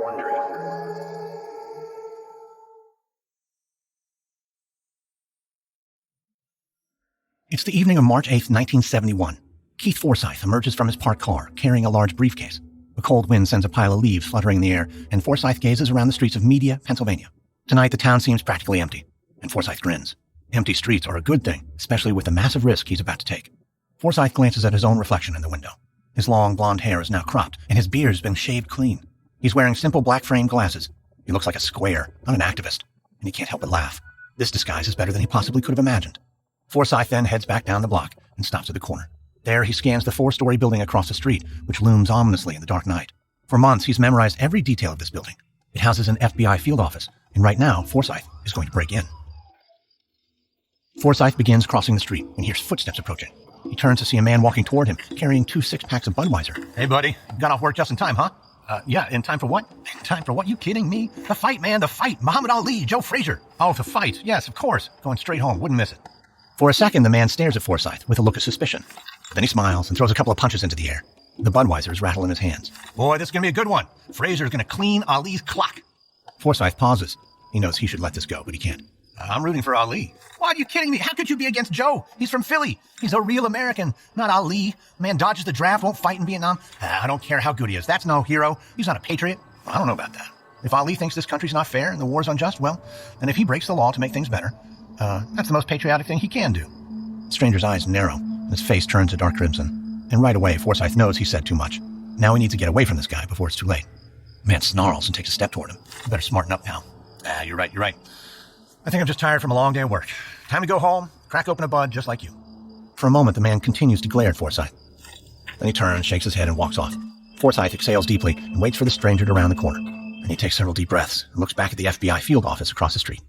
Wondery. It's the evening of March 8th, 1971. Keith Forsyth emerges from his parked car, carrying a large briefcase. A cold wind sends a pile of leaves fluttering in the air, and Forsyth gazes around the streets of Media, Pennsylvania. Tonight, the town seems practically empty, and Forsyth grins. Empty streets are a good thing, especially with the massive risk he's about to take. Forsyth glances at his own reflection in the window. His long blonde hair is now cropped, and his beard has been shaved clean. He's wearing simple black frame glasses. He looks like a square, not an activist, and he can't help but laugh. This disguise is better than he possibly could have imagined. Forsyth then heads back down the block and stops at the corner. There, he scans the 4-story building across the street, which looms ominously in the dark night. For months, he's memorized every detail of this building. It houses an FBI field office, and right now, Forsyth is going to break in. Forsyth begins crossing the street and hears footsteps approaching. He turns to see a man walking toward him, carrying 2 6-packs of Budweiser. Hey, buddy. Got off work just in time, huh? Yeah, in time for what? In time for what? You kidding me? The fight, man, the fight. Muhammad Ali, Joe Frazier. Oh, the fight. Yes, of course. Going straight home. Wouldn't miss it. For a second, the man stares at Forsyth with a look of suspicion. Then he smiles and throws a couple of punches into the air. The Budweisers rattle in his hands. Boy, this is going to be a good one. Frazier's going to clean Ali's clock. Forsyth pauses. He knows he should let this go, but he can't. I'm rooting for Ali. What, are you kidding me? How could you be against Joe? He's from Philly. He's a real American, not Ali. Man dodges the draft, won't fight in Vietnam. I don't care how good he is. That's no hero. He's not a patriot. I don't know about that. If Ali thinks this country's not fair and the war's unjust, well, then if he breaks the law to make things better, that's the most patriotic thing he can do. The stranger's eyes narrow, and his face turns a dark crimson. And right away, Forsyth knows he said too much. Now he needs to get away from this guy before it's too late. The man snarls and takes a step toward him. You better smarten up now. You're right. I think I'm just tired from a long day of work. Time to go home, crack open a bud, just like you. For a moment, the man continues to glare at Forsyth. Then he turns, shakes his head, and walks off. Forsyth exhales deeply and waits for the stranger to round the corner. Then he takes several deep breaths and looks back at the FBI field office across the street.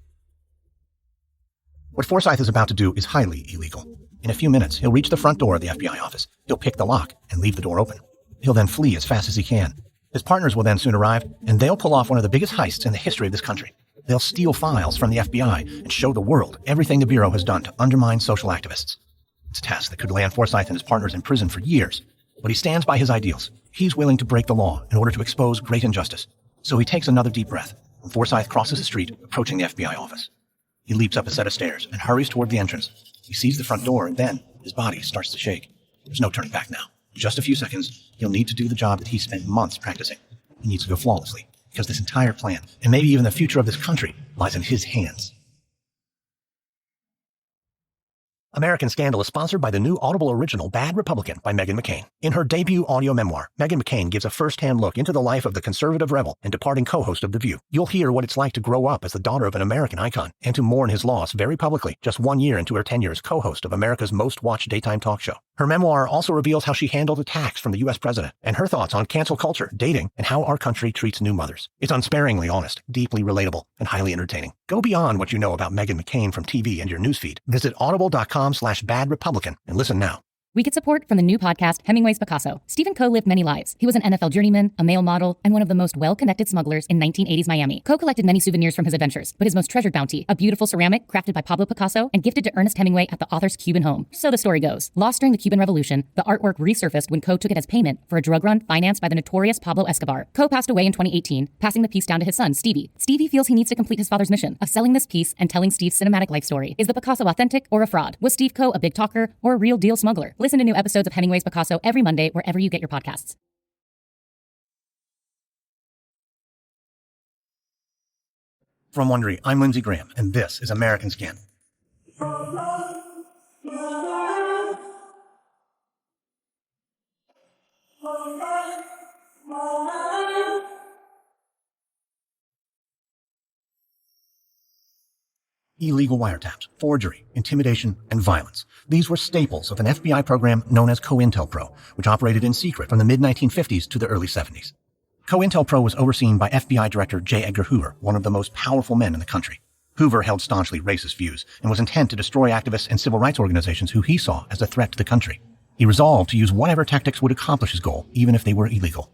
What Forsyth is about to do is highly illegal. In a few minutes, he'll reach the front door of the FBI office. He'll pick the lock and leave the door open. He'll then flee as fast as he can. His partners will then soon arrive, and they'll pull off one of the biggest heists in the history of this country. They'll steal files from the FBI and show the world everything the Bureau has done to undermine social activists. It's a task that could land Forsyth and his partners in prison for years, but he stands by his ideals. He's willing to break the law in order to expose great injustice. So he takes another deep breath, and Forsyth crosses the street, approaching the FBI office. He leaps up a set of stairs and hurries toward the entrance. He sees the front door, and then his body starts to shake. There's no turning back now. In just a few seconds, he'll need to do the job that he spent months practicing. He needs to go flawlessly, because this entire plan, and maybe even the future of this country, lies in his hands. American Scandal is sponsored by the new Audible original Bad Republican by Meghan McCain. In her debut audio memoir, Meghan McCain gives a first-hand look into the life of the conservative rebel and departing co-host of The View. You'll hear what it's like to grow up as the daughter of an American icon and to mourn his loss very publicly, just 1 year into her tenure as co-host of America's most-watched daytime talk show. Her memoir also reveals how she handled attacks from the U.S. president and her thoughts on cancel culture, dating, and how our country treats new mothers. It's unsparingly honest, deeply relatable, and highly entertaining. Go beyond what you know about Meghan McCain from TV and your newsfeed. Visit audible.com/Bad Republican and listen now. We get support from the new podcast, Hemingway's Picasso. Stephen Coe lived many lives. He was an NFL journeyman, a male model, and one of the most well-connected smugglers in 1980s Miami. Coe collected many souvenirs from his adventures, but his most treasured bounty, a beautiful ceramic crafted by Pablo Picasso and gifted to Ernest Hemingway at the author's Cuban home. So the story goes. Lost during the Cuban Revolution, the artwork resurfaced when Coe took it as payment for a drug run financed by the notorious Pablo Escobar. Coe passed away in 2018, passing the piece down to his son, Stevie. Stevie feels he needs to complete his father's mission of selling this piece and telling Steve's cinematic life story. Is the Picasso authentic or a fraud? Was Steve Coe a big talker or a real deal smuggler? Listen to new episodes of Hemingway's Picasso every Monday wherever you get your podcasts. From Wondery, I'm Lindsey Graham, and this is American Scandal. Illegal wiretaps, forgery, intimidation, and violence. These were staples of an FBI program known as Cointelpro, which operated in secret from the mid-1950s to the early 70s. Cointelpro was overseen by FBI Director J. Edgar Hoover, one of the most powerful men in the country. Hoover held staunchly racist views and was intent to destroy activists and civil rights organizations who he saw as a threat to the country. He resolved to use whatever tactics would accomplish his goal, even if they were illegal.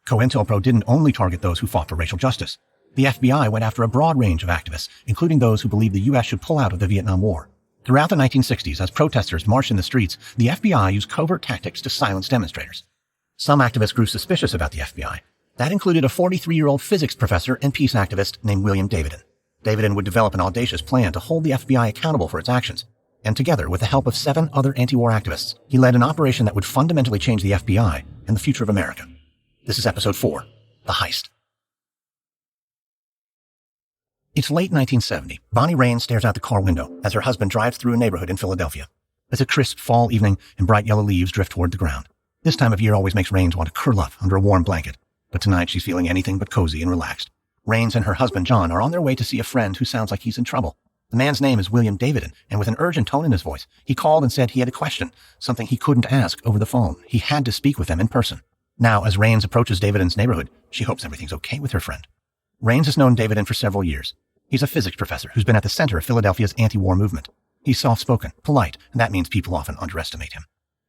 Cointelpro didn't only target those who fought for racial justice. The FBI went after a broad range of activists, including those who believed the U.S. should pull out of the Vietnam War. Throughout the 1960s, as protesters marched in the streets, the FBI used covert tactics to silence demonstrators. Some activists grew suspicious about the FBI. That included a 43-year-old physics professor and peace activist named William Davidin. Davidin would develop an audacious plan to hold the FBI accountable for its actions, and together with the help of 7 other anti-war activists, he led an operation that would fundamentally change the FBI and the future of America. This is episode 4, The Heist. It's late 1970. Bonnie Raines stares out the car window as her husband drives through a neighborhood in Philadelphia. It's a crisp fall evening and bright yellow leaves drift toward the ground. This time of year always makes Raines want to curl up under a warm blanket, but tonight she's feeling anything but cozy and relaxed. Raines and her husband John are on their way to see a friend who sounds like he's in trouble. The man's name is William Davidin, and with an urgent tone in his voice, he called and said he had a question, something he couldn't ask over the phone. He had to speak with them in person. Now, as Raines approaches Davidin's neighborhood, she hopes everything's okay with her friend. Raines has known Davidin for several years. He's a physics professor who's been at the center of Philadelphia's anti-war movement. He's soft-spoken, polite, and that means people often underestimate him.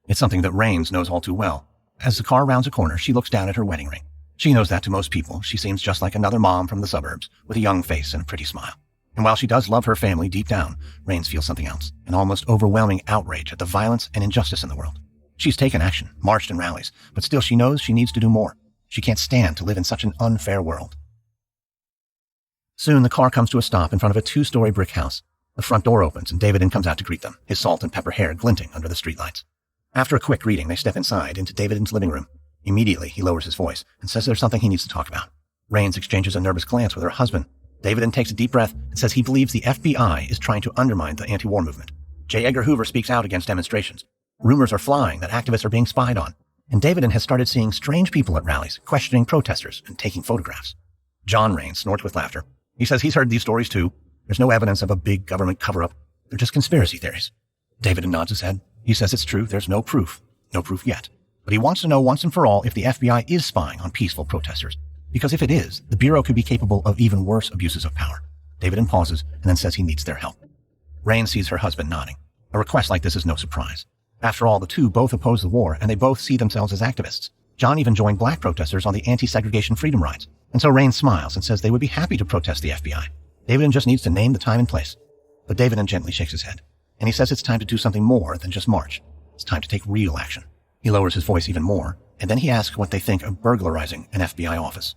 It's something that Raines knows all too well. As the car rounds a corner, she looks down at her wedding ring. She knows that to most people, she seems just like another mom from the suburbs, with a young face and a pretty smile. And while she does love her family deep down, Raines feels something else, an almost overwhelming outrage at the violence and injustice in the world. She's taken action, marched in rallies, but still she knows she needs to do more. She can't stand to live in such an unfair world. Soon the car comes to a stop in front of a 2-story brick house. The front door opens and Davidin comes out to greet them, his salt and pepper hair glinting under the streetlights. After a quick greeting, they step inside into Davidin's living room. Immediately, he lowers his voice and says there's something he needs to talk about. Raines exchanges a nervous glance with her husband. Davidin takes a deep breath and says he believes the FBI is trying to undermine the anti-war movement. J. Edgar Hoover speaks out against demonstrations. Rumors are flying that activists are being spied on, and Davidin has started seeing strange people at rallies, questioning protesters and taking photographs. John Raines snorts with laughter. He says he's heard these stories too. There's no evidence of a big government cover-up. They're just conspiracy theories. Davidin nods his head. He says it's true. There's no proof. No proof yet. But he wants to know once and for all if the FBI is spying on peaceful protesters. Because if it is, the Bureau could be capable of even worse abuses of power. Davidin pauses and then says he needs their help. Raines sees her husband nodding. A request like this is no surprise. After all, the two both oppose the war, and they both see themselves as activists. John even joined black protesters on the anti-segregation freedom rides. And so Raines smiles and says they would be happy to protest the FBI. Davidin just needs to name the time and place. But Davidin gently shakes his head, and he says it's time to do something more than just march. It's time to take real action. He lowers his voice even more, and then he asks what they think of burglarizing an FBI office.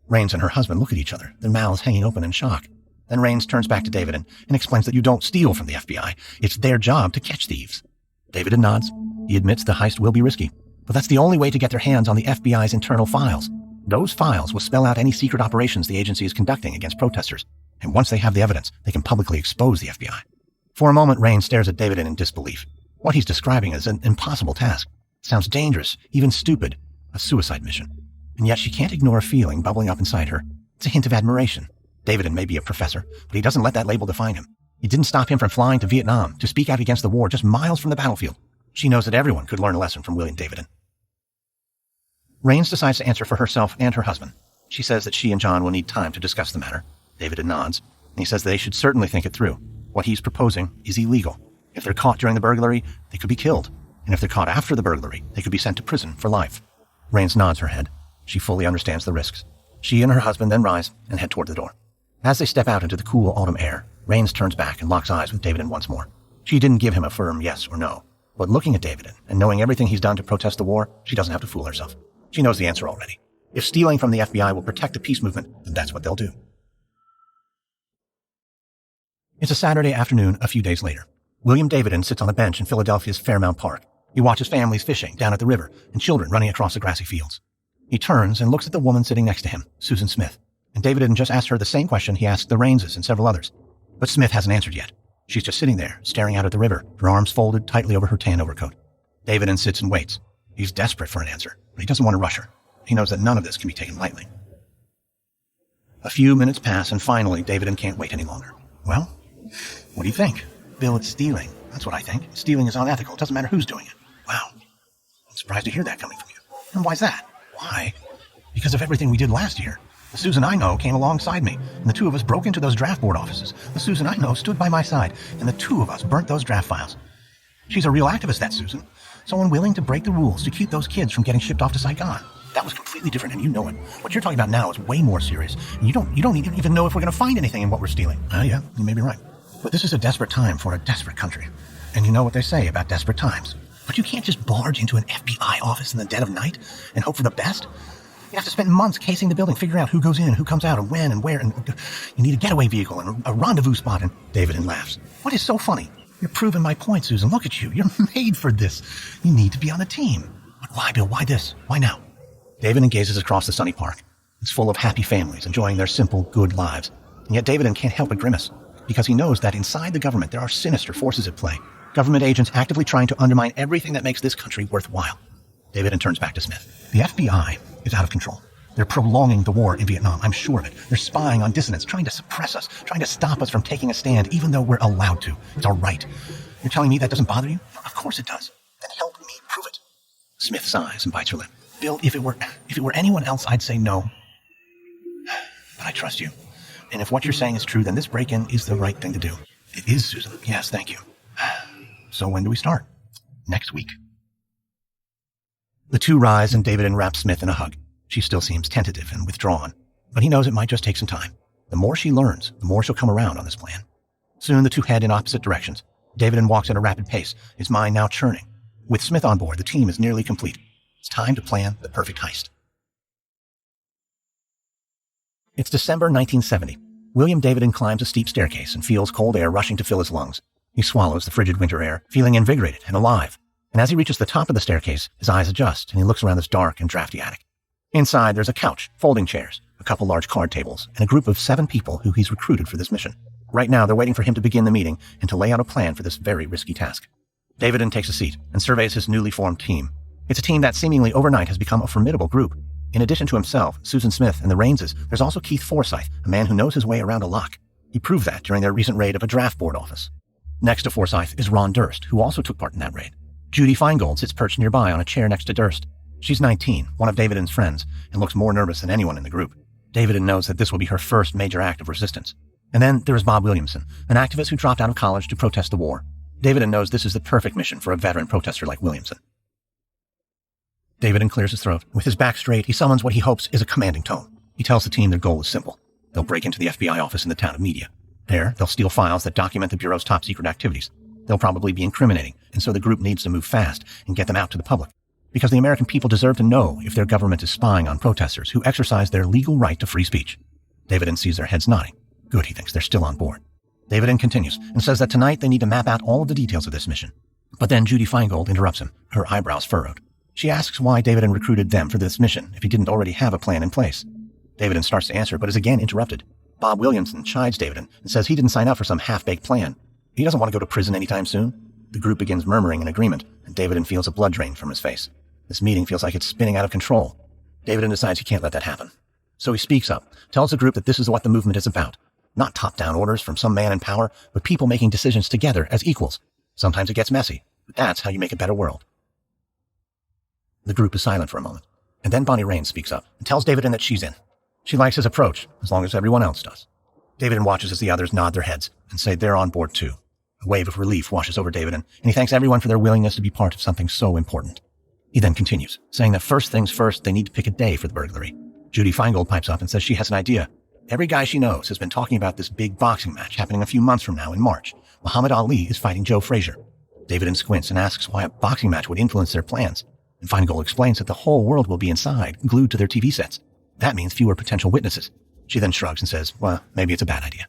Raines and her husband look at each other, their mouths hanging open in shock. Then Raines turns back to Davidin and explains that you don't steal from the FBI. It's their job to catch thieves. Davidin nods. He admits the heist will be risky, but that's the only way to get their hands on the FBI's internal files. Those files will spell out any secret operations the agency is conducting against protesters, and once they have the evidence, they can publicly expose the FBI. For a moment, Raines stares at Davidin in disbelief. What he's describing is an impossible task. It sounds dangerous, even stupid, a suicide mission. And yet she can't ignore a feeling bubbling up inside her. It's a hint of admiration. Davidin may be a professor, but he doesn't let that label define him. It didn't stop him from flying to Vietnam to speak out against the war just miles from the battlefield. She knows that everyone could learn a lesson from William Davidin. Raines decides to answer for herself and her husband. She says that she and John will need time to discuss the matter. Davidin nods, and he says they should certainly think it through. What he's proposing is illegal. If they're caught during the burglary, they could be killed. And if they're caught after the burglary, they could be sent to prison for life. Raines nods her head. She fully understands the risks. She and her husband then rise and head toward the door. As they step out into the cool autumn air, Raines turns back and locks eyes with Davidin once more. She didn't give him a firm yes or no, but looking at Davidin and knowing everything he's done to protest the war, she doesn't have to fool herself. She knows the answer already. If stealing from the FBI will protect the peace movement, then that's what they'll do. It's a Saturday afternoon a few days later. William Davidin sits on a bench in Philadelphia's Fairmount Park. He watches families fishing down at the river and children running across the grassy fields. He turns and looks at the woman sitting next to him, Susan Smith. And Davidin just asked her the same question he asked the Raineses and several others. But Smith hasn't answered yet. She's just sitting there, staring out at the river, her arms folded tightly over her tan overcoat. Davidin sits and waits. He's desperate for an answer, but he doesn't want to rush her. He knows that none of this can be taken lightly. A few minutes pass, and finally, Davidin can't wait any longer. Well, what do you think? Bill, it's stealing. That's what I think. Stealing is unethical. It doesn't matter who's doing it. Wow. I'm surprised to hear that coming from you. And why's that? Why? Because of everything we did last year. The Susan I know came alongside me, and the two of us broke into those draft board offices. The Susan I know stood by my side, and the two of us burnt those draft files. She's a real activist, that Susan. Someone willing to break the rules to keep those kids from getting shipped off to Saigon. That was completely different, and you know it. What you're talking about now is way more serious. And you don't even know if we're going to find anything in what we're stealing. Yeah, you may be right. But this is a desperate time for a desperate country. And you know what they say about desperate times. But you can't just barge into an FBI office in the dead of night and hope for the best. You'd have to spend months casing the building, figuring out who goes in, who comes out, and when and where, and you need a getaway vehicle and a rendezvous spot. And David laughs. What is so funny? You're proving my point, Susan. Look at you. You're made for this. You need to be on the team. But why, Bill? Why this? Why now? David gazes across the sunny park. It's full of happy families enjoying their simple, good lives. And yet David can't help but grimace, because he knows that inside the government there are sinister forces at play. Government agents actively trying to undermine everything that makes this country worthwhile. David turns back to Smith. The FBI is out of control. They're prolonging the war in Vietnam, I'm sure of it. They're spying on dissidents, trying to suppress us, trying to stop us from taking a stand, even though we're allowed to. It's our right. You're telling me that doesn't bother you? Of course it does. Then help me prove it. Smith sighs and bites her lip. Bill, if it were anyone else, I'd say no. But I trust you. And if what you're saying is true, then this break-in is the right thing to do. It is, Susan. Yes, thank you. So when do we start? Next week. The two rise and David wraps Smith in a hug. She still seems tentative and withdrawn, but he knows it might just take some time. The more she learns, the more she'll come around on this plan. Soon the two head in opposite directions. David walks at a rapid pace, his mind now churning. With Smith on board, the team is nearly complete. It's time to plan the perfect heist. It's December 1970. William David climbs a steep staircase and feels cold air rushing to fill his lungs. He swallows the frigid winter air, feeling invigorated and alive. And as he reaches the top of the staircase, his eyes adjust and he looks around this dark and drafty attic. Inside, there's a couch, folding chairs, a couple large card tables, and a group of 7 people who he's recruited for this mission. Right now, they're waiting for him to begin the meeting and to lay out a plan for this very risky task. David takes a seat and surveys his newly formed team. It's a team that seemingly overnight has become a formidable group. In addition to himself, Susan Smith, and the Rainses, there's also Keith Forsyth, a man who knows his way around a lock. He proved that during their recent raid of a draft board office. Next to Forsyth is Ron Durst, who also took part in that raid. Judy Feingold sits perched nearby on a chair next to Durst. She's 19, one of David's friends, and looks more nervous than anyone in the group. David knows that this will be her first major act of resistance. And then there is Bob Williamson, an activist who dropped out of college to protest the war. David knows this is the perfect mission for a veteran protester like Williamson. David clears his throat. With his back straight, he summons what he hopes is a commanding tone. He tells the team their goal is simple. They'll break into the FBI office in the town of Media. There, they'll steal files that document the Bureau's top-secret activities. They'll probably be incriminating, and so the group needs to move fast and get them out to the public. Because the American people deserve to know if their government is spying on protesters who exercise their legal right to free speech. David sees their heads nodding. Good, he thinks, they're still on board. David continues and says that tonight they need to map out all of the details of this mission. But then Judy Feingold interrupts him, her eyebrows furrowed. She asks why David recruited them for this mission if he didn't already have a plan in place. David starts to answer, but is again interrupted. Bob Williamson chides David and says he didn't sign up for some half-baked plan. He doesn't want to go to prison anytime soon. The group begins murmuring in agreement, and David feels a blood drain from his face. This meeting feels like it's spinning out of control. David decides he can't let that happen. So he speaks up, tells the group that this is what the movement is about. Not top-down orders from some man in power, but people making decisions together as equals. Sometimes it gets messy, but that's how you make a better world. The group is silent for a moment, and then Bonnie Raines speaks up and tells David that she's in. She likes his approach, as long as everyone else does. David watches as the others nod their heads and say they're on board too. A wave of relief washes over David, and he thanks everyone for their willingness to be part of something so important. He then continues, saying that first things first, they need to pick a day for the burglary. Judy Feingold pipes up and says she has an idea. Every guy she knows has been talking about this big boxing match happening a few months from now in March. Muhammad Ali is fighting Joe Frazier. David squints and asks why a boxing match would influence their plans. And Feingold explains that the whole world will be inside, glued to their TV sets. That means fewer potential witnesses. She then shrugs and says, well, maybe it's a bad idea.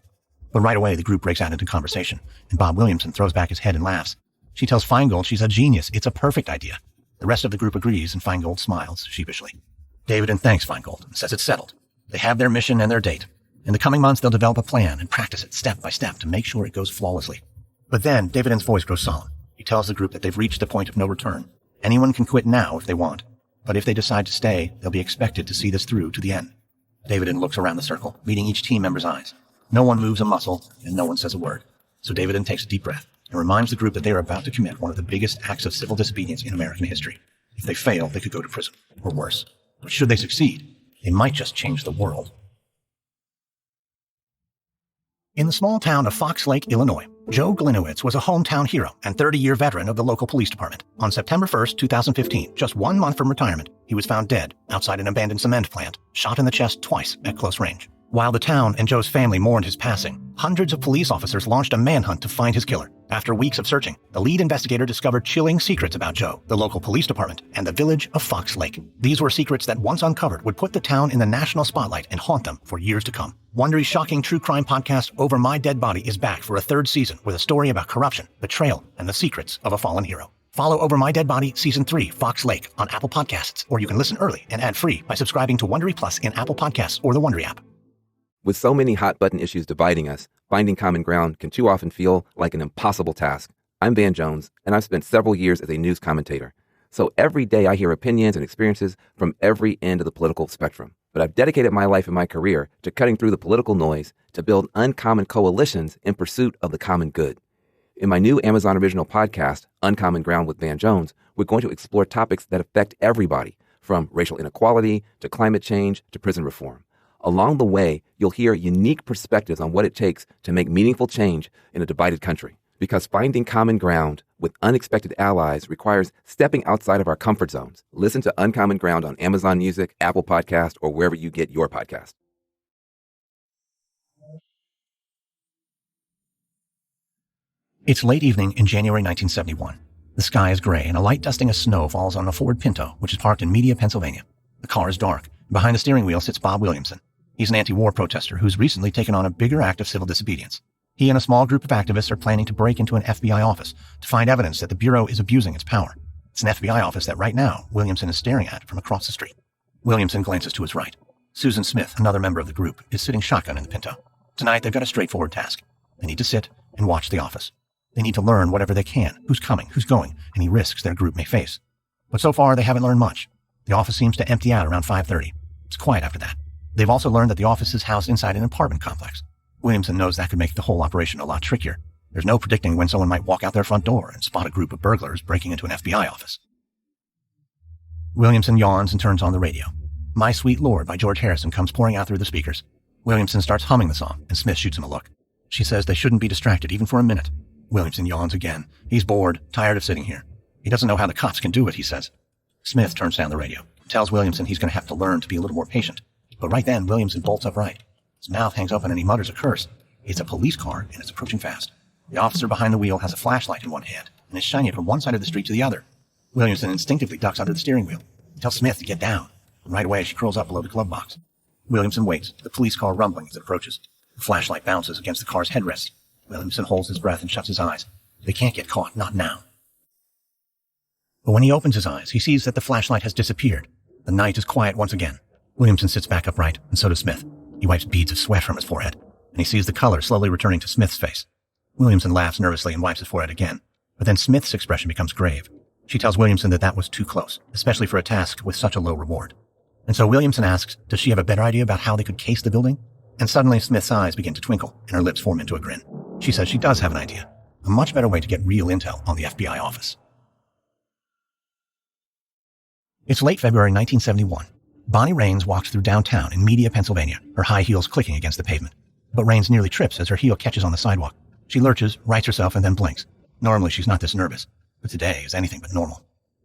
But right away, the group breaks out into conversation, and Bob Williamson throws back his head and laughs. She tells Feingold she's a genius. It's a perfect idea. The rest of the group agrees, and Feingold smiles sheepishly. David thanks Feingold and says it's settled. They have their mission and their date. In the coming months, they'll develop a plan and practice it step by step to make sure it goes flawlessly. But then, David's voice grows solemn. He tells the group that they've reached the point of no return. Anyone can quit now if they want, but if they decide to stay, they'll be expected to see this through to the end. David looks around the circle, meeting each team member's eyes. No one moves a muscle, and no one says a word. So David takes a deep breath and reminds the group that they are about to commit one of the biggest acts of civil disobedience in American history. If they fail, they could go to prison, or worse. But should they succeed, they might just change the world. In the small town of Fox Lake, Illinois, Joe Glinowicz was a hometown hero and 30-year veteran of the local police department. On September 1st, 2015, just 1 month from retirement, he was found dead outside an abandoned cement plant, shot in the chest twice at close range. While the town and Joe's family mourned his passing, hundreds of police officers launched a manhunt to find his killer. After weeks of searching, the lead investigator discovered chilling secrets about Joe, the local police department, and the village of Fox Lake. These were secrets that, once uncovered, would put the town in the national spotlight and haunt them for years to come. Wondery's shocking true crime podcast, Over My Dead Body, is back for a third season with a story about corruption, betrayal, and the secrets of a fallen hero. Follow Over My Dead Body Season 3, Fox Lake, on Apple Podcasts, or you can listen early and ad-free by subscribing to Wondery Plus in Apple Podcasts or the Wondery app. With so many hot-button issues dividing us, finding common ground can too often feel like an impossible task. I'm Van Jones, and I've spent several years as a news commentator. So every day I hear opinions and experiences from every end of the political spectrum. But I've dedicated my life and my career to cutting through the political noise to build uncommon coalitions in pursuit of the common good. In my new Amazon original podcast, Uncommon Ground with Van Jones, we're going to explore topics that affect everybody, from racial inequality to climate change to prison reform. Along the way, you'll hear unique perspectives on what it takes to make meaningful change in a divided country. Because finding common ground with unexpected allies requires stepping outside of our comfort zones. Listen to Uncommon Ground on Amazon Music, Apple Podcast, or wherever you get your podcast. It's late evening in January 1971. The sky is gray and a light dusting of snow falls on a Ford Pinto, which is parked in Media, Pennsylvania. The car is dark. Behind the steering wheel sits Bob Williamson. He's an anti-war protester who's recently taken on a bigger act of civil disobedience. He and a small group of activists are planning to break into an FBI office to find evidence that the Bureau is abusing its power. It's an FBI office that right now Williamson is staring at from across the street. Williamson glances to his right. Susan Smith, another member of the group, is sitting shotgun in the Pinto. Tonight they've got a straightforward task. They need to sit and watch the office. They need to learn whatever they can, who's coming, who's going, any risks their group may face. But so far they haven't learned much. The office seems to empty out around 5:30. It's quiet after that. They've also learned that the office is housed inside an apartment complex. Williamson knows that could make the whole operation a lot trickier. There's no predicting when someone might walk out their front door and spot a group of burglars breaking into an FBI office. Williamson yawns and turns on the radio. My Sweet Lord by George Harrison comes pouring out through the speakers. Williamson starts humming the song, and Smith shoots him a look. She says they shouldn't be distracted even for a minute. Williamson yawns again. He's bored, tired of sitting here. He doesn't know how the cops can do it, he says. Smith turns down the radio, tells Williamson he's going to have to learn to be a little more patient. But right then, Williamson bolts upright. His mouth hangs open and he mutters a curse. It's a police car and it's approaching fast. The officer behind the wheel has a flashlight in one hand and is shining it from one side of the street to the other. Williamson instinctively ducks under the steering wheel. He tells Smith to get down. And right away, she curls up below the glove box. Williamson waits, the police car rumbling as it approaches. The flashlight bounces against the car's headrest. Williamson holds his breath and shuts his eyes. They can't get caught, not now. But when he opens his eyes, he sees that the flashlight has disappeared. The night is quiet once again. Williamson sits back upright, and so does Smith. He wipes beads of sweat from his forehead, and he sees the color slowly returning to Smith's face. Williamson laughs nervously and wipes his forehead again, but then Smith's expression becomes grave. She tells Williamson that was too close, especially for a task with such a low reward. And so Williamson asks, does she have a better idea about how they could case the building? And suddenly Smith's eyes begin to twinkle, and her lips form into a grin. She says she does have an idea, a much better way to get real intel on the FBI office. It's late February 1971. Bonnie Raines walks through downtown in Media, Pennsylvania, her high heels clicking against the pavement. But Raines nearly trips as her heel catches on the sidewalk. She lurches, rights herself, and then blinks. Normally she's not this nervous, but today is anything but normal.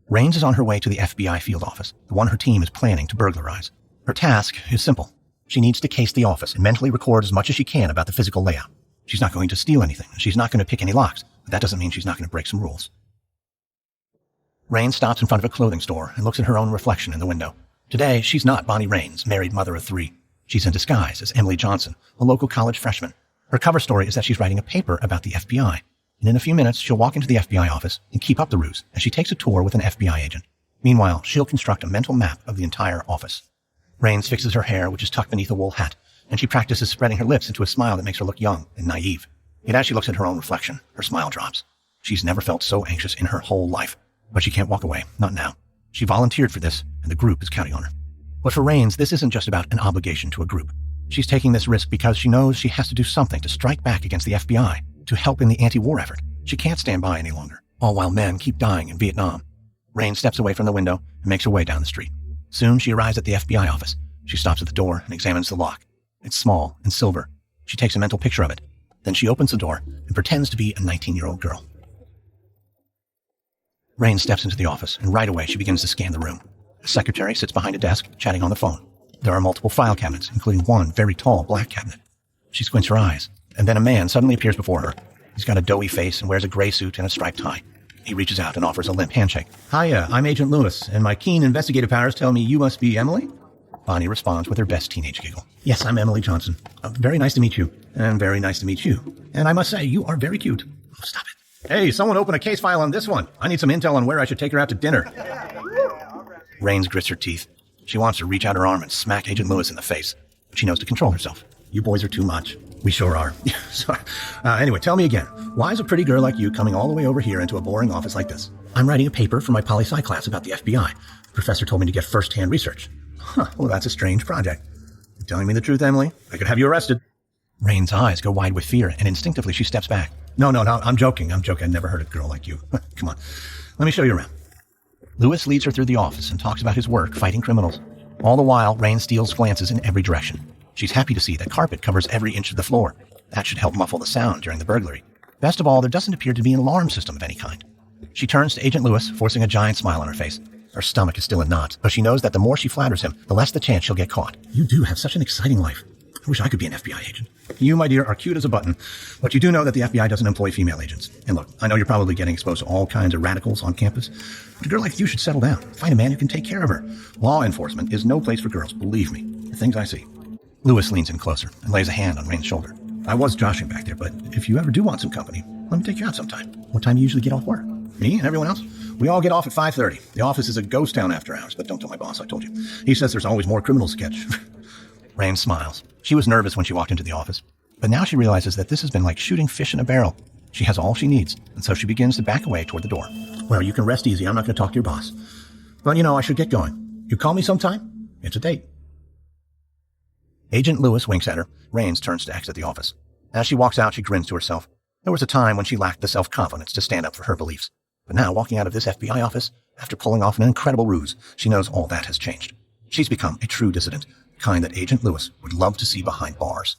Raines is on her way to the FBI field office, the one her team is planning to burglarize. Her task is simple. She needs to case the office and mentally record as much as she can about the physical layout. She's not going to steal anything, and she's not going to pick any locks, but that doesn't mean she's not going to break some rules. Raines stops in front of a clothing store and looks at her own reflection in the window. Today, she's not Bonnie Raines, married mother of 3. She's in disguise as Emily Johnson, a local college freshman. Her cover story is that she's writing a paper about the FBI. And in a few minutes, she'll walk into the FBI office and keep up the ruse as she takes a tour with an FBI agent. Meanwhile, she'll construct a mental map of the entire office. Raines fixes her hair, which is tucked beneath a wool hat, and she practices spreading her lips into a smile that makes her look young and naive. Yet as she looks at her own reflection, her smile drops. She's never felt so anxious in her whole life. But she can't walk away, not now. She volunteered for this, and the group is counting on her. But for Raines, this isn't just about an obligation to a group. She's taking this risk because she knows she has to do something to strike back against the FBI, to help in the anti-war effort. She can't stand by any longer, all while men keep dying in Vietnam. Raines steps away from the window and makes her way down the street. Soon she arrives at the FBI office. She stops at the door and examines the lock. It's small and silver. She takes a mental picture of it. Then she opens the door and pretends to be a 19-year-old girl. Raines steps into the office, and right away she begins to scan the room. A secretary sits behind a desk, chatting on the phone. There are multiple file cabinets, including one very tall black cabinet. She squints her eyes, and then a man suddenly appears before her. He's got a doughy face and wears a gray suit and a striped tie. He reaches out and offers a limp handshake. Hiya, I'm Agent Lewis, and my keen investigative powers tell me you must be Emily? Bonnie responds with her best teenage giggle. Yes, I'm Emily Johnson. Very nice to meet you. And very nice to meet you. And I must say, you are very cute. Oh, stop it. Hey, someone open a case file on this one. I need some intel on where I should take her out to dinner. Raines grits her teeth. She wants to reach out her arm and smack Agent Lewis in the face, but she knows to control herself. You boys are too much. We sure are. Sorry. Anyway, tell me again. Why is a pretty girl like you coming all the way over here into a boring office like this? I'm writing a paper for my poli-sci class about the FBI. The professor told me to get first-hand research. Huh, well, that's a strange project. You're telling me the truth, Emily? I could have you arrested. Raines' eyes go wide with fear, and instinctively she steps back. No, I'm joking. I never heard a girl like you. Come on, let me show you around. Lewis leads her through the office and talks about his work fighting criminals. All the while, Raines steals glances in every direction. She's happy to see that carpet covers every inch of the floor. That should help muffle the sound during the burglary. Best of all, there doesn't appear to be an alarm system of any kind. She turns to Agent Lewis, forcing a giant smile on her face. Her stomach is still in knots, but she knows that the more she flatters him, the less the chance she'll get caught. You do have such an exciting life. I wish I could be an FBI agent. You, my dear, are cute as a button, but you do know that the FBI doesn't employ female agents. And look, I know you're probably getting exposed to all kinds of radicals on campus, but a girl like you should settle down. Find a man who can take care of her. Law enforcement is no place for girls, believe me. The things I see. Lewis leans in closer and lays a hand on Raines' shoulder. I was joshing back there, but if you ever do want some company, let me take you out sometime. What time do you usually get off work? Me and everyone else? We all get off at 5:30. The office is a ghost town after hours, but don't tell my boss, I told you. He says there's always more criminals to catch. Raines smiles. She was nervous when she walked into the office, but now she realizes that this has been like shooting fish in a barrel. She has all she needs, and so she begins to back away toward the door. Well, you can rest easy. I'm not going to talk to your boss. But, I should get going. You call me sometime? It's a date. Agent Lewis winks at her. Raines turns to exit the office. As she walks out, she grins to herself. There was a time when she lacked the self-confidence to stand up for her beliefs. But now, walking out of this FBI office, after pulling off an incredible ruse, she knows all that has changed. She's become a true dissident, the kind that Agent Lewis would love to see behind bars.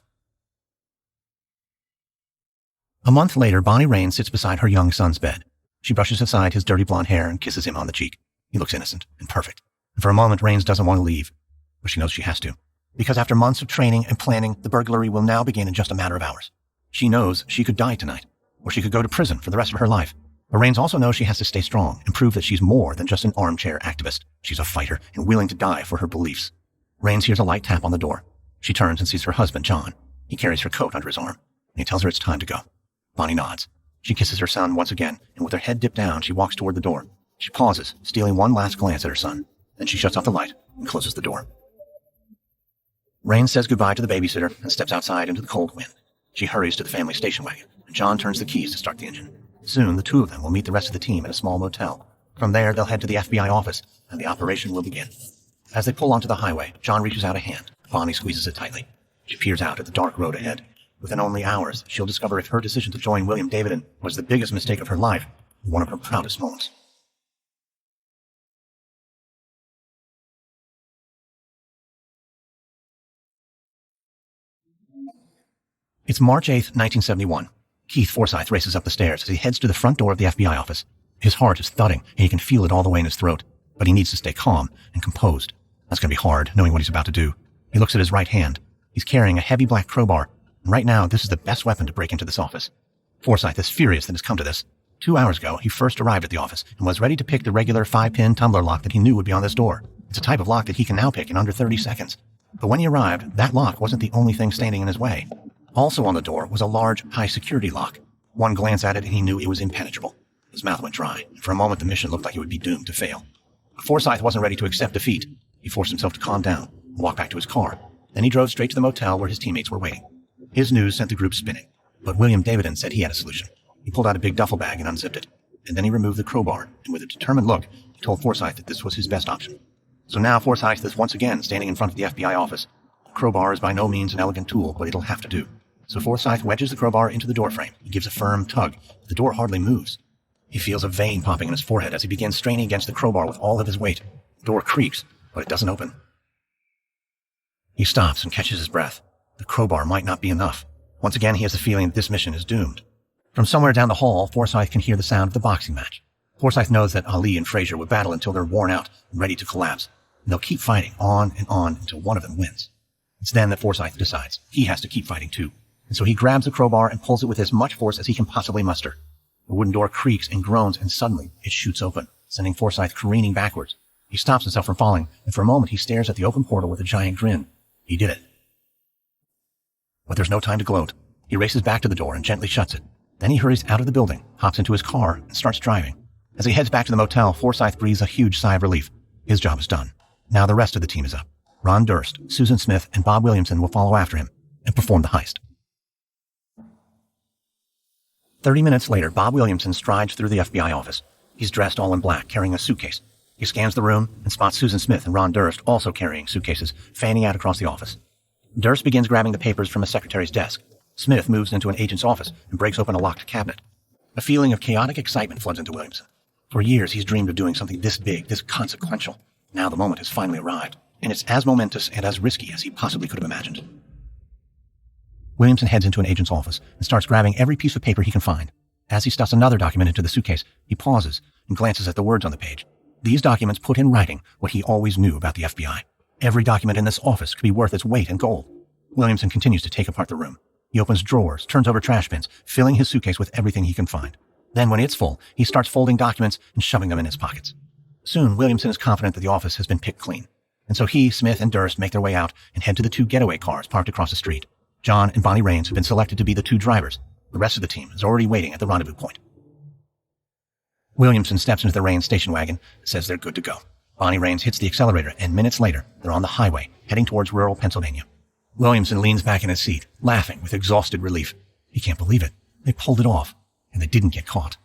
A month later, Bonnie Raines sits beside her young son's bed. She brushes aside his dirty blonde hair and kisses him on the cheek. He looks innocent and perfect. And for a moment, Raines doesn't want to leave, but she knows she has to. Because after months of training and planning, the burglary will now begin in just a matter of hours. She knows she could die tonight, or she could go to prison for the rest of her life. But Raines also knows she has to stay strong and prove that she's more than just an armchair activist. She's a fighter and willing to die for her beliefs. Raines hears a light tap on the door. She turns and sees her husband, John. He carries her coat under his arm, and he tells her it's time to go. Bonnie nods. She kisses her son once again, and with her head dipped down, she walks toward the door. She pauses, stealing one last glance at her son. Then she shuts off the light and closes the door. Raines says goodbye to the babysitter and steps outside into the cold wind. She hurries to the family station wagon, and John turns the keys to start the engine. Soon, the two of them will meet the rest of the team at a small motel. From there, they'll head to the FBI office, and the operation will begin. As they pull onto the highway, John reaches out a hand. Bonnie squeezes it tightly. She peers out at the dark road ahead. Within only hours, she'll discover if her decision to join William Davidson was the biggest mistake of her life, one of her proudest moments. It's March 8th, 1971. Keith Forsyth races up the stairs as he heads to the front door of the FBI office. His heart is thudding, and he can feel it all the way in his throat, but he needs to stay calm and composed. That's going to be hard, knowing what he's about to do. He looks at his right hand. He's carrying a heavy black crowbar, and right now, this is the best weapon to break into this office. Forsyth is furious that it's come to this. 2 hours ago, he first arrived at the office and was ready to pick the regular 5-pin tumbler lock that he knew would be on this door. It's a type of lock that he can now pick in under 30 seconds. But when he arrived, that lock wasn't the only thing standing in his way. Also on the door was a large, high-security lock. One glance at it and he knew it was impenetrable. His mouth went dry, and for a moment the mission looked like it would be doomed to fail. But Forsyth wasn't ready to accept defeat. He forced himself to calm down and walk back to his car. Then he drove straight to the motel where his teammates were waiting. His news sent the group spinning, but William Davidson said he had a solution. He pulled out a big duffel bag and unzipped it, and then he removed the crowbar, and with a determined look, he told Forsyth that this was his best option. So now Forsyth is once again standing in front of the FBI office. The crowbar is by no means an elegant tool, but it'll have to do. So Forsyth wedges the crowbar into the doorframe. He gives a firm tug. The door hardly moves. He feels a vein popping in his forehead as he begins straining against the crowbar with all of his weight. The door creaks, but it doesn't open. He stops and catches his breath. The crowbar might not be enough. Once again, he has the feeling that this mission is doomed. From somewhere down the hall, Forsyth can hear the sound of the boxing match. Forsyth knows that Ali and Frazier would battle until they're worn out and ready to collapse. And they'll keep fighting on and on until one of them wins. It's then that Forsyth decides he has to keep fighting too. and so he grabs a crowbar and pulls it with as much force as he can possibly muster. The wooden door creaks and groans, and suddenly it shoots open, sending Forsyth careening backwards. He stops himself from falling, and for a moment he stares at the open portal with a giant grin. He did it. But there's no time to gloat. He races back to the door and gently shuts it. Then he hurries out of the building, hops into his car, and starts driving. As he heads back to the motel, Forsyth breathes a huge sigh of relief. His job is done. Now the rest of the team is up. Ron Durst, Susan Smith, and Bob Williamson will follow after him and perform the heist. 30 minutes later, Bob Williamson strides through the FBI office. He's dressed all in black, carrying a suitcase. He scans the room and spots Susan Smith and Ron Durst also carrying suitcases, fanning out across the office. Durst begins grabbing the papers from a secretary's desk. Smith moves into an agent's office and breaks open a locked cabinet. A feeling of chaotic excitement floods into Williamson. For years, he's dreamed of doing something this big, this consequential. Now the moment has finally arrived, and it's as momentous and as risky as he possibly could have imagined. Williamson heads into an agent's office and starts grabbing every piece of paper he can find. As he stuffs another document into the suitcase, he pauses and glances at the words on the page. These documents put in writing what he always knew about the FBI. Every document in this office could be worth its weight in gold. Williamson continues to take apart the room. He opens drawers, turns over trash bins, filling his suitcase with everything he can find. Then, when it's full, he starts folding documents and shoving them in his pockets. Soon, Williamson is confident that the office has been picked clean. And so he, Smith, and Durst make their way out and head to the 2 getaway cars parked across the street. John and Bonnie Raines have been selected to be the 2 drivers. The rest of the team is already waiting at the rendezvous point. Williamson steps into the Raines station wagon and says they're good to go. Bonnie Raines hits the accelerator, and minutes later, they're on the highway, heading towards rural Pennsylvania. Williamson leans back in his seat, laughing with exhausted relief. He can't believe it. They pulled it off, and they didn't get caught.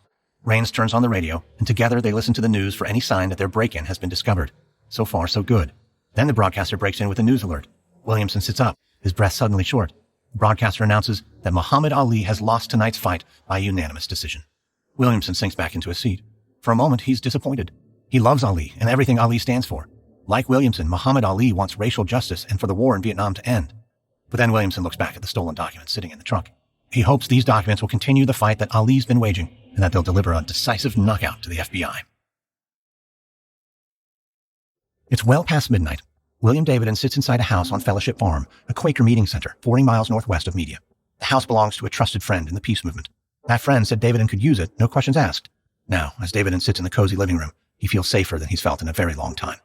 Raines turns on the radio, and together they listen to the news for any sign that their break-in has been discovered. So far, so good. Then the broadcaster breaks in with a news alert. Williamson sits up, his breath suddenly short. The broadcaster announces that Muhammad Ali has lost tonight's fight by unanimous decision. Williamson sinks back into his seat. For a moment, he's disappointed. He loves Ali and everything Ali stands for. Like Williamson, Muhammad Ali wants racial justice and for the war in Vietnam to end. But then Williamson looks back at the stolen documents sitting in the trunk. He hopes these documents will continue the fight that Ali's been waging and that they'll deliver a decisive knockout to the FBI. It's well past midnight. William Davidson sits inside a house on Fellowship Farm, a Quaker meeting center 40 miles northwest of Media. The house belongs to a trusted friend in the peace movement. That friend said Davidson could use it, no questions asked. Now, as Davidson sits in the cozy living room, he feels safer than he's felt in a very long time.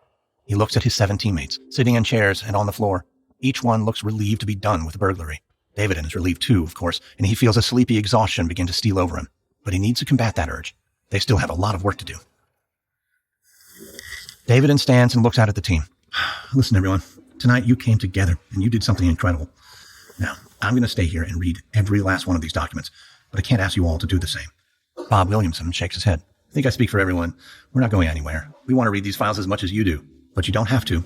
He looks at his 7 teammates, sitting in chairs and on the floor. Each one looks relieved to be done with the burglary. Davidson is relieved too, of course, and he feels a sleepy exhaustion begin to steal over him. But he needs to combat that urge. They still have a lot of work to do. Davidson stands and looks out at the team. Listen, everyone. Tonight you came together and you did something incredible. Now, I'm going to stay here and read every last one of these documents, but I can't ask you all to do the same. Bob Williamson shakes his head. I think I speak for everyone. We're not going anywhere. We want to read these files as much as you do, but you don't have to.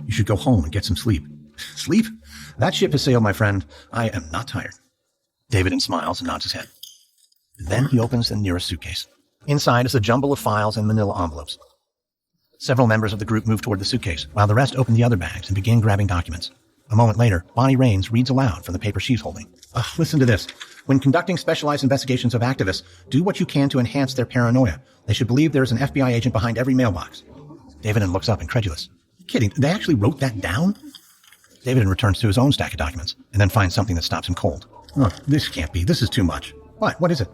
You should go home and get some sleep. Sleep? That ship has sailed, my friend. I am not tired. Davidson smiles and nods his head. Then he opens the nearest suitcase. Inside is a jumble of files and manila envelopes. Several members of the group move toward the suitcase, while the rest open the other bags and begin grabbing documents. A moment later, Bonnie Raines reads aloud from the paper she's holding. Listen to this. When conducting specialized investigations of activists, do what you can to enhance their paranoia. They should believe there is an FBI agent behind every mailbox. Davidson looks up, incredulous. Kidding, they actually wrote that down? Davidson returns to his own stack of documents, and then finds something that stops him cold. Oh, this can't be. This is too much. What is it?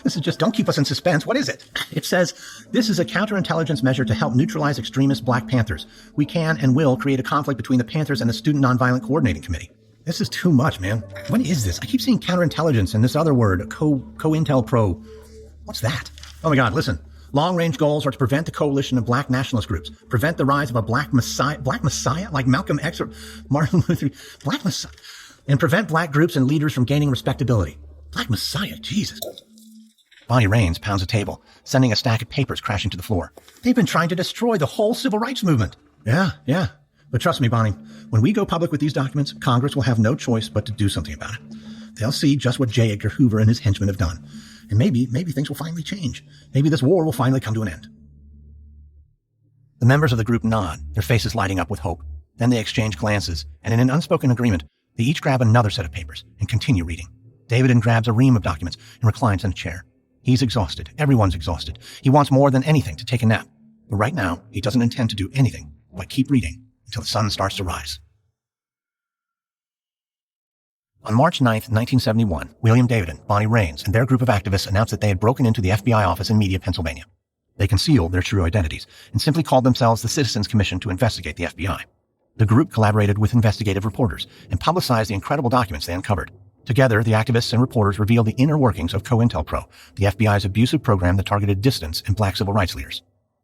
This is just, don't keep us in suspense. What is it? It says, this is a counterintelligence measure to help neutralize extremist Black Panthers. We can and will create a conflict between the Panthers and the Student Nonviolent Coordinating Committee. This is too much, man. What is this? I keep seeing counterintelligence and this other word, Cointelpro. What's that? Oh my God, listen. Long-range goals are to prevent the coalition of Black nationalist groups, prevent the rise of a Black Messiah like Malcolm X or Martin Luther, Black Messiah, and prevent Black groups and leaders from gaining respectability. Black Messiah, Jesus. Bonnie Raines pounds a table, sending a stack of papers crashing to the floor. They've been trying to destroy the whole civil rights movement. Yeah. But trust me, Bonnie, when we go public with these documents, Congress will have no choice but to do something about it. They'll see just what J. Edgar Hoover and his henchmen have done. And maybe things will finally change. Maybe this war will finally come to an end. The members of the group nod, their faces lighting up with hope. Then they exchange glances, and in an unspoken agreement, they each grab another set of papers and continue reading. Davidson grabs a ream of documents and reclines in a chair. He's exhausted. Everyone's exhausted. He wants more than anything to take a nap. But right now, he doesn't intend to do anything but keep reading until the sun starts to rise. On March 9, 1971, William Davidson, Bonnie Raines, and their group of activists announced that they had broken into the FBI office in Media, Pennsylvania. They concealed their true identities and simply called themselves the Citizens Commission to investigate the FBI. The group collaborated with investigative reporters and publicized the incredible documents they uncovered. Together, the activists and reporters revealed the inner workings of Cointelpro, the FBI's abusive program that targeted dissidents and black civil rights leaders.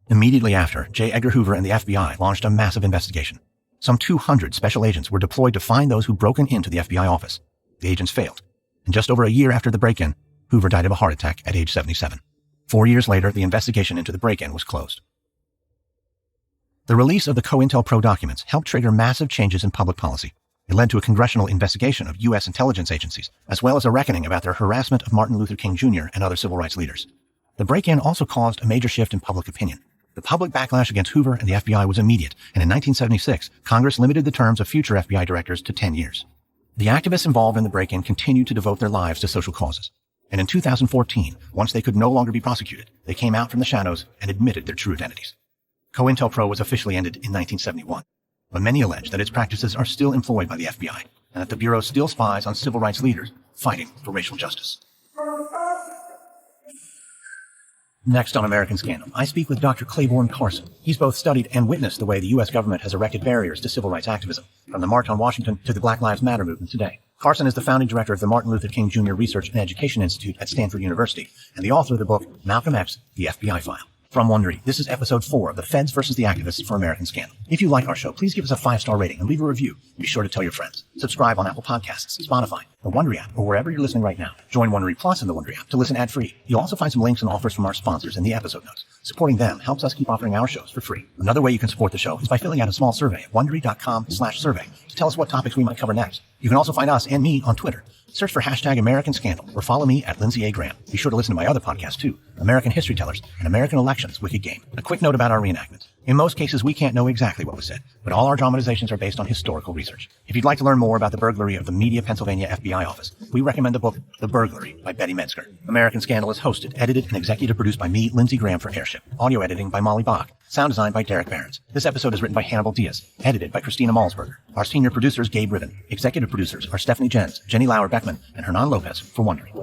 Immediately after, J. Edgar Hoover and the FBI launched a massive investigation. Some 200 special agents were deployed to find those who'd broken into the FBI office. The agents failed, and just over a year after the break-in, Hoover died of a heart attack at age 77. 4 years later, the investigation into the break-in was closed. The release of the Cointelpro documents helped trigger massive changes in public policy. It led to a congressional investigation of U.S. intelligence agencies, as well as a reckoning about their harassment of Martin Luther King Jr. and other civil rights leaders. The break-in also caused a major shift in public opinion. The public backlash against Hoover and the FBI was immediate, and in 1976, Congress limited the terms of future FBI directors to 10 years. The activists involved in the break-in continued to devote their lives to social causes. And in 2014, once they could no longer be prosecuted, they came out from the shadows and admitted their true identities. Cointelpro was officially ended in 1971, but many allege that its practices are still employed by the FBI and that the Bureau still spies on civil rights leaders fighting for racial justice. Next on American Scandal, I speak with Dr. Claiborne Carson. He's both studied and witnessed the way the U.S. government has erected barriers to civil rights activism, from the March on Washington to the Black Lives Matter movement today. Carson is the founding director of the Martin Luther King Jr. Research and Education Institute at Stanford University, and the author of the book Malcolm X, The FBI File. From Wondery, this is episode 4 of The Feds versus the Activists for American Scandal. If you like our show, please give us a 5-star rating and leave a review. Be sure to tell your friends. Subscribe on Apple Podcasts, Spotify, the Wondery app, or wherever you're listening right now. Join Wondery Plus in the Wondery app to listen ad-free. You'll also find some links and offers from our sponsors in the episode notes. Supporting them helps us keep offering our shows for free. Another way you can support the show is by filling out a small survey at Wondery.com/survey to tell us what topics we might cover next. You can also find us and me on Twitter. Search for hashtag American Scandal or follow me at Lindsay A. Graham. Be sure to listen to my other podcasts too, American History Tellers and American Elections Wicked Game. A quick note about our reenactments. In most cases, we can't know exactly what was said, but all our dramatizations are based on historical research. If you'd like to learn more about the burglary of the Media, Pennsylvania FBI office, we recommend the book The Burglary by Betty Metzger. American Scandal is hosted, edited, and executive produced by me, Lindsay Graham, for Airship. Audio editing by Molly Bach. Sound design by Derek Behrens. This episode is written by Hannibal Diaz. Edited by Christina Malsberger. Our senior producer is Gabe Riven. Executive producers are Stephanie Jens, Jenny Lauer Beckman, and Hernan Lopez for Wondery.